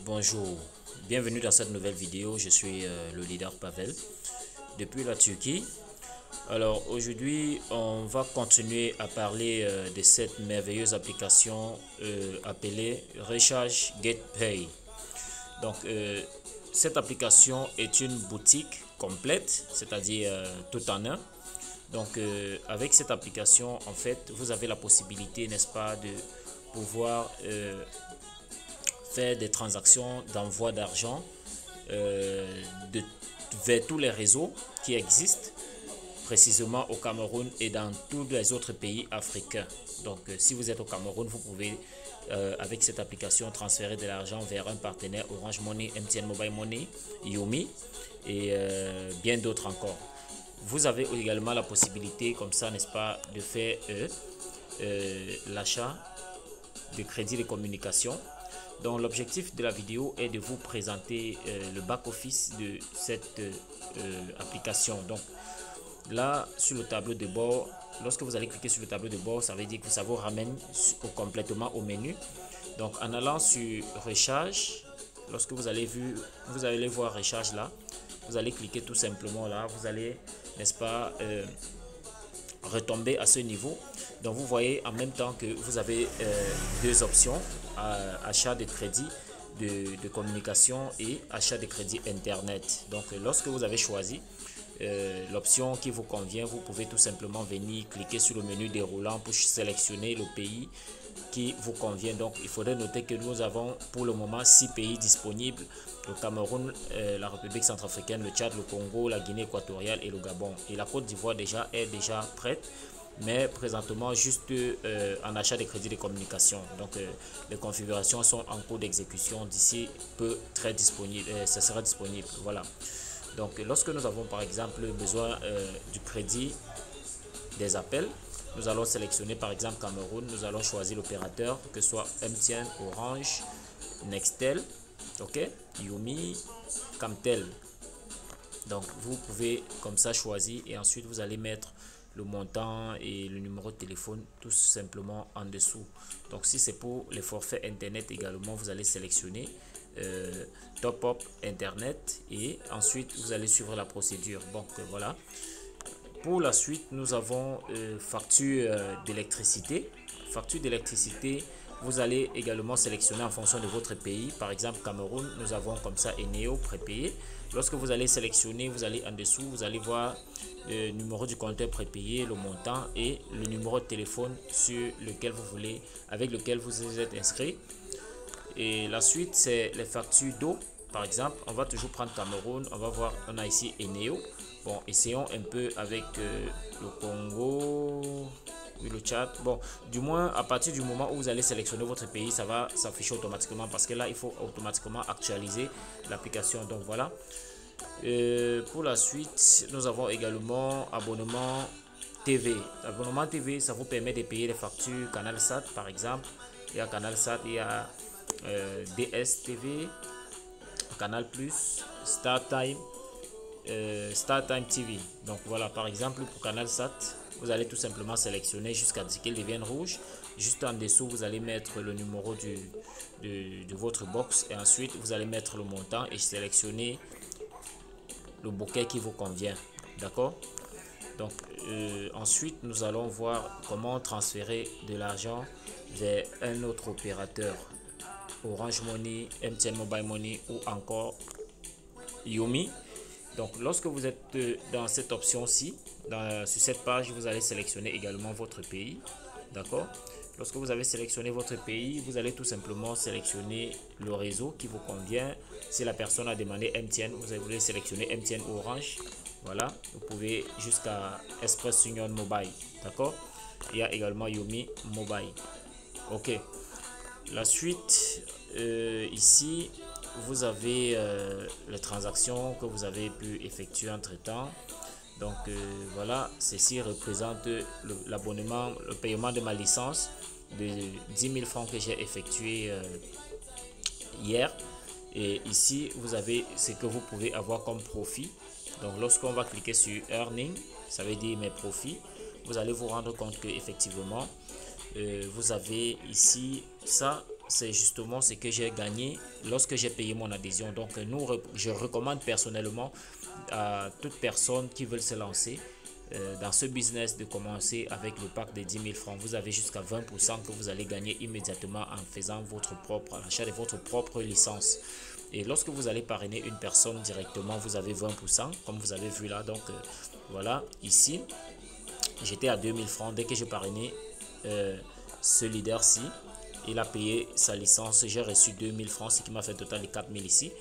Bonjour, bienvenue dans cette nouvelle vidéo. Je suis le leader Pavel depuis la Turquie. Alors aujourd'hui, on va continuer à parler de cette merveilleuse application appelée Recharge Get Pay. Donc cette application est une boutique complète, c'est-à-dire tout en un. Donc avec cette application, en fait, vous avez la possibilité, n'est-ce pas, de pouvoir faire des transactions d'envoi d'argent vers tous les réseaux qui existent, précisément au Cameroun et dans tous les autres pays africains. Donc si vous êtes au Cameroun, vous pouvez avec cette application transférer de l'argent vers un partenaire Orange Money, MTN Mobile Money, Yomi et bien d'autres encore. Vous avez également la possibilité comme ça, n'est-ce pas, de faire l'achat de crédit de communication. Donc l'objectif de la vidéo est de vous présenter le back-office de cette application. Donc là, sur le tableau de bord, lorsque vous allez cliquer sur le tableau de bord, ça veut dire que ça vous ramène complètement au menu. Donc en allant sur Recharge, lorsque vous allez voir Recharge là, vous allez cliquer tout simplement là, vous allez, n'est-ce pas, retomber à ce niveau. Donc vous voyez en même temps que vous avez deux options, achat de crédit de communication et achat de crédit internet. Donc lorsque vous avez choisi l'option qui vous convient, vous pouvez tout simplement venir cliquer sur le menu déroulant pour sélectionner le pays qui vous convient. Donc il faudrait noter que nous avons pour le moment 6 pays disponibles: le Cameroun, la République centrafricaine, le Tchad, le Congo, la Guinée équatoriale et le Gabon. Et la Côte d'Ivoire est déjà prête, mais présentement juste en achat de crédits de communication. Donc les configurations sont en cours d'exécution. D'ici peu, ça sera disponible. Voilà. Donc lorsque nous avons par exemple besoin du crédit des appels, nous allons sélectionner par exemple Cameroun. Nous allons choisir l'opérateur, que ce soit MTN, Orange, Nextel, ok, Yomi, Camtel. Donc vous pouvez comme ça choisir et ensuite vous allez mettre le montant et le numéro de téléphone tout simplement en dessous. Donc si c'est pour les forfaits internet également, vous allez sélectionner top up internet et ensuite vous allez suivre la procédure. Donc voilà. Pour la suite, nous avons facture d'électricité. Facture d'électricité, vous allez également sélectionner en fonction de votre pays. Par exemple, Cameroun, nous avons comme ça Eneo prépayé. Lorsque vous allez sélectionner, vous allez en dessous, vous allez voir le numéro du compteur prépayé, le montant et le numéro de téléphone sur lequel vous voulez, avec lequel vous êtes inscrit. Et la suite, c'est les factures d'eau. Par exemple, on va toujours prendre Cameroun, on va voir, on a ici Eneo. Bon, essayons un peu avec le Congo, le Tchad. Bon, du moins, à partir du moment où vous allez sélectionner votre pays, ça va s'afficher automatiquement parce que là, il faut automatiquement actualiser l'application. Donc voilà. Pour la suite, nous avons également abonnement TV. Abonnement TV, ça vous permet de payer les factures CanalSat, par exemple. Il y a CanalSat, il y a DSTV, Canal+, StarTime. StarTime TV. Donc voilà, par exemple pour CanalSat, vous allez tout simplement sélectionner jusqu'à ce qu'il devienne rouge. Juste en dessous, vous allez mettre le numéro de votre box et ensuite vous allez mettre le montant et sélectionner le bouquet qui vous convient. D'accord? Donc ensuite, nous allons voir comment transférer de l'argent vers un autre opérateur, Orange Money, MTN Mobile Money ou encore Yomi. Donc lorsque vous êtes dans cette option-ci, sur cette page, vous allez sélectionner également votre pays. D'accord? Lorsque vous avez sélectionné votre pays, vous allez tout simplement sélectionner le réseau qui vous convient. Si la personne a demandé MTN, vous allez sélectionner MTN Orange. Voilà, vous pouvez jusqu'à Express Union Mobile. D'accord? Il y a également Yomi Mobile. Ok. La suite, ici, vous avez les transactions que vous avez pu effectuer entre temps. Donc voilà, ceci représente l'abonnement, le paiement de ma licence de 10 000 francs que j'ai effectué hier. Et ici, vous avez ce que vous pouvez avoir comme profit. Donc lorsqu'on va cliquer sur Earning, ça veut dire mes profits, vous allez vous rendre compte que effectivement vous avez ici ça c'est justement ce que j'ai gagné lorsque j'ai payé mon adhésion. Donc, je recommande personnellement à toute personne qui veut se lancer dans ce business de commencer avec le pack de 10 000 francs. Vous avez jusqu'à 20% que vous allez gagner immédiatement en faisant l'achat de votre propre licence. Et lorsque vous allez parrainer une personne directement, vous avez 20%, comme vous avez vu là. Donc, voilà, ici, j'étais à 2 000 francs. Dès que j'ai parrainé ce leader-ci, il a payé sa licence. J'ai reçu 2 000 francs, ce qui m'a fait un total de 4 000 ici.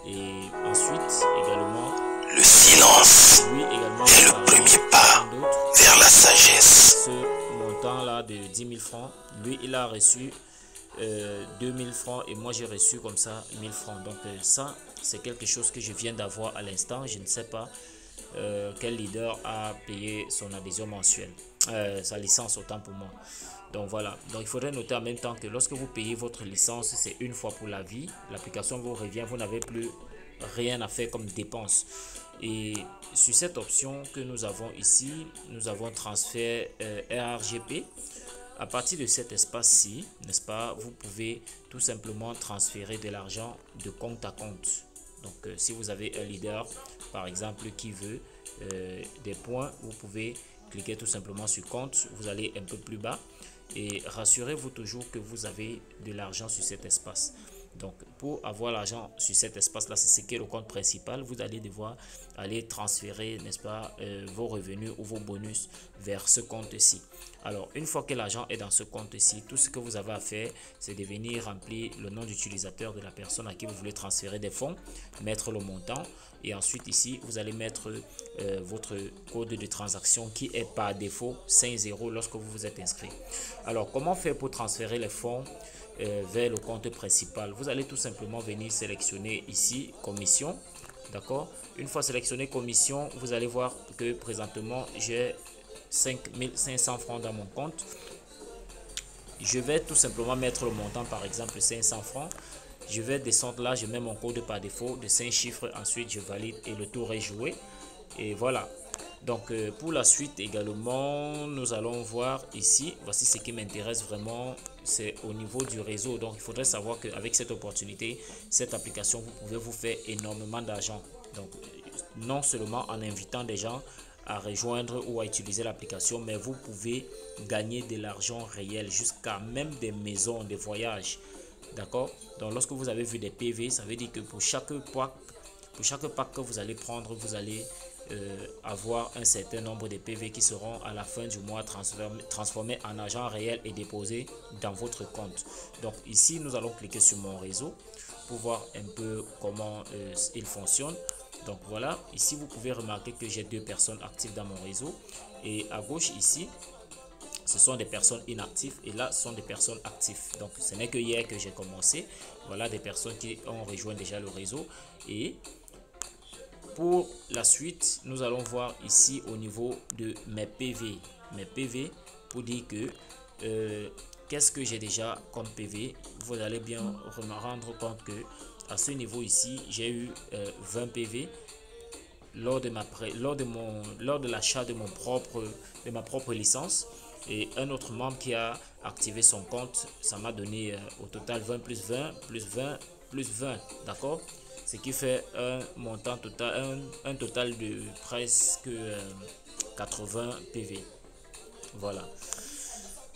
Et ensuite, également, le silence lui également est le premier pas vers la sagesse. Ce montant-là de 10 000 francs, lui, il a reçu 2 000 francs et moi, j'ai reçu comme ça 1 000 francs. Donc, ça, c'est quelque chose que je viens d'avoir à l'instant. Je ne sais pas quel leader a payé son adhésion mensuelle, sa licence autant pour moi. Donc voilà, donc il faudrait noter en même temps que lorsque vous payez votre licence, c'est une fois pour la vie. L'application vous revient, vous n'avez plus rien à faire comme dépense. Et sur cette option que nous avons ici, nous avons transfert RGP. À partir de cet espace-ci, n'est-ce pas, vous pouvez tout simplement transférer de l'argent de compte à compte. Donc si vous avez un leader par exemple qui veut des points, vous pouvez cliquer tout simplement sur compte, vous allez un peu plus bas et rassurez-vous toujours que vous avez de l'argent sur cet espace. Donc pour avoir l'argent sur cet espace là, c'est ce qui est le compte principal. Vous allez devoir aller transférer, n'est-ce pas, vos revenus ou vos bonus vers ce compte-ci. Alors une fois que l'argent est dans ce compte-ci, tout ce que vous avez à faire, c'est de venir remplir le nom d'utilisateur de la personne à qui vous voulez transférer des fonds, mettre le montant et ensuite ici vous allez mettre votre code de transaction qui est par défaut 5 € lorsque vous vous êtes inscrit. Alors comment faire pour transférer les fonds vers le compte principal? Vous allez tout simplement venir sélectionner ici commission, d'accord. Une fois sélectionné commission, vous allez voir que présentement j'ai 5 500 francs dans mon compte. Je vais tout simplement mettre le montant, par exemple 500 francs. Je vais descendre là, je mets mon code par défaut de 5 chiffres, ensuite je valide et le tour est joué. Et voilà. Donc pour la suite également, nous allons voir ici, voici ce qui m'intéresse vraiment, c'est au niveau du réseau. Donc il faudrait savoir qu'avec cette opportunité, cette application, vous pouvez vous faire énormément d'argent. Donc non seulement en invitant des gens à rejoindre ou à utiliser l'application, mais vous pouvez gagner de l'argent réel, jusqu'à même des maisons, des voyages. D'accord? Donc lorsque vous avez vu des PV, ça veut dire que pour chaque pack que vous allez prendre, vous allez avoir un certain nombre de PV qui seront à la fin du mois transformés en argent réel et déposés dans votre compte. Donc ici, nous allons cliquer sur mon réseau pour voir un peu comment il fonctionne. Donc voilà, ici vous pouvez remarquer que j'ai 2 personnes actives dans mon réseau et à gauche ici, ce sont des personnes inactives et là ce sont des personnes actives. Donc ce n'est que hier que j'ai commencé. Voilà des personnes qui ont rejoint déjà le réseau. Et pour la suite, nous allons voir ici au niveau de mes PV. Mes PV pour dire que qu'est-ce que j'ai déjà comme PV. Vous allez bien me rendre compte que à ce niveau ici, j'ai eu 20 PV lors de l'achat de ma propre licence. Et un autre membre qui a activé son compte, ça m'a donné au total 20 plus 20 plus 20 plus 20, d'accord, ce qui fait un montant total, un total de presque 80 PV. Voilà.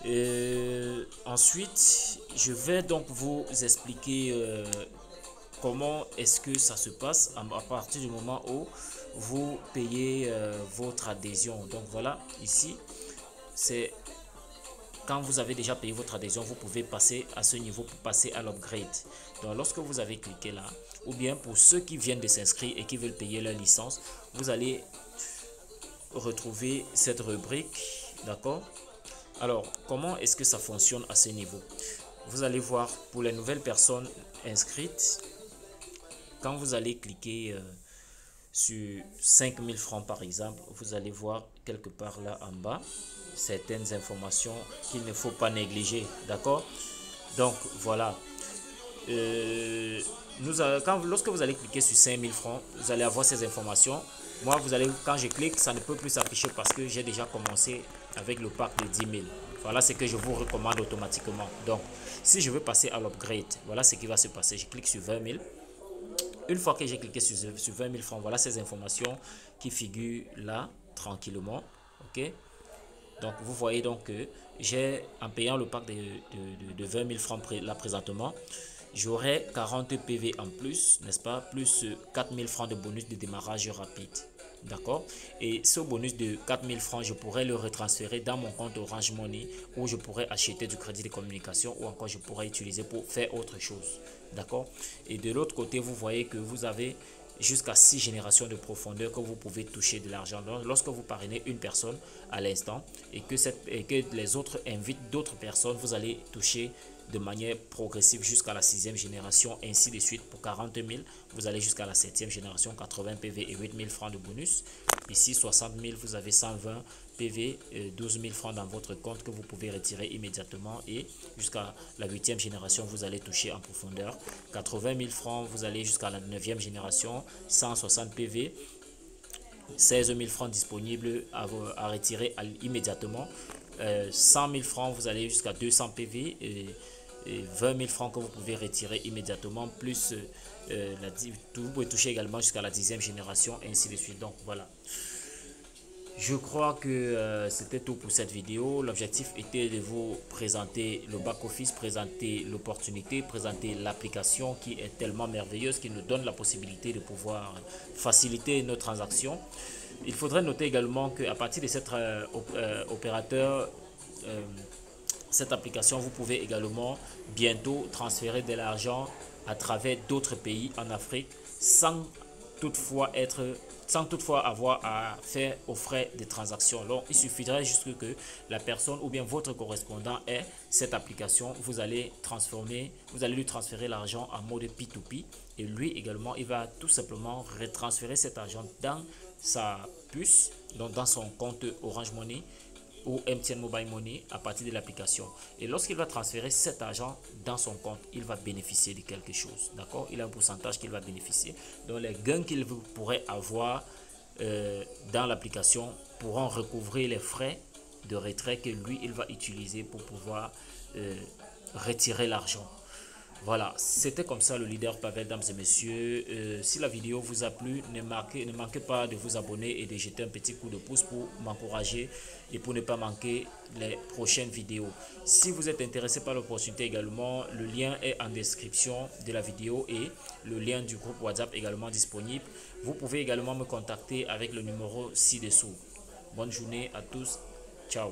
Et ensuite, je vais donc vous expliquer comment est-ce que ça se passe à partir du moment où vous payez votre adhésion. Donc voilà, ici, c'est quand vous avez déjà payé votre adhésion, vous pouvez passer à ce niveau pour passer à l'upgrade. Donc lorsque vous avez cliqué là, ou bien pour ceux qui viennent de s'inscrire et qui veulent payer leur licence, vous allez retrouver cette rubrique, d'accord. Alors comment est-ce que ça fonctionne à ce niveau? Vous allez voir pour les nouvelles personnes inscrites, quand vous allez cliquer sur 5000 francs par exemple, vous allez voir quelque part là en bas certaines informations qu'il ne faut pas négliger, d'accord. Donc voilà, lorsque vous allez cliquer sur 5000 francs, vous allez avoir ces informations. Moi, quand je clique, ça ne peut plus s'afficher parce que j'ai déjà commencé avec le pack de 10 000. Voilà ce que je vous recommande automatiquement. Donc, si je veux passer à l'upgrade, voilà ce qui va se passer. Je clique sur 20 000. Une fois que j'ai cliqué sur 20 000 francs, voilà ces informations qui figurent là, tranquillement. Ok. Donc, vous voyez donc que j'ai, en payant le pack de 20 000 francs là présentement, j'aurai 40 PV en plus, n'est-ce pas, plus 4 000 francs de bonus de démarrage rapide. D'accord. Et ce bonus de 4 000 francs, je pourrais le retransférer dans mon compte Orange Money, où je pourrais acheter du crédit de communication, ou encore je pourrais utiliser pour faire autre chose. D'accord. Et de l'autre côté, vous voyez que vous avez jusqu'à 6 générations de profondeur que vous pouvez toucher de l'argent. Lorsque vous parrainez une personne à l'instant et que les autres invitent d'autres personnes, vous allez toucher de manière progressive jusqu'à la 6e génération, ainsi de suite. Pour 40 000, vous allez jusqu'à la 7e génération, 80 PV et 8 000 francs de bonus. Ici, 60 000, vous avez 120 PV, 12 000 francs dans votre compte que vous pouvez retirer immédiatement. Et jusqu'à la 8e génération, vous allez toucher en profondeur. 80 000 francs, vous allez jusqu'à la 9e génération, 160 PV. 16 000 francs disponibles à retirer immédiatement. 100 000 francs, vous allez jusqu'à 200 PV et 20 000 francs que vous pouvez retirer immédiatement, plus vous pouvez toucher également jusqu'à la 10e génération, ainsi de suite. Donc voilà, je crois que c'était tout pour cette vidéo. L'objectif était de vous présenter le back-office, présenter l'opportunité, présenter l'application qui est tellement merveilleuse, qui nous donne la possibilité de pouvoir faciliter nos transactions. Il faudrait noter également qu'à partir de cet opérateur, cette application, vous pouvez également bientôt transférer de l'argent à travers d'autres pays en Afrique sans toutefois avoir à faire aux frais de transaction. Donc, il suffirait juste que la personne ou bien votre correspondant ait cette application. Vous allez lui transférer l'argent en mode P2P et lui également, il va tout simplement retransférer cet argent dans sa puce, donc dans son compte Orange Money ou MTN Mobile Money à partir de l'application. Et lorsqu'il va transférer cet argent dans son compte, il va bénéficier de quelque chose. D'accord. Il a un pourcentage qu'il va bénéficier. Donc les gains qu'il pourrait avoir dans l'application pourront recouvrir les frais de retrait que lui, il va utiliser pour pouvoir retirer l'argent. Voilà, c'était comme ça le leader Pavel, mesdames et messieurs. Si la vidéo vous a plu, ne manquez pas de vous abonner et de jeter un petit coup de pouce pour m'encourager et pour ne pas manquer les prochaines vidéos. Si vous êtes intéressé par l'opportunité également, le lien est en description de la vidéo et le lien du groupe WhatsApp également disponible. Vous pouvez également me contacter avec le numéro ci-dessous. Bonne journée à tous. Ciao.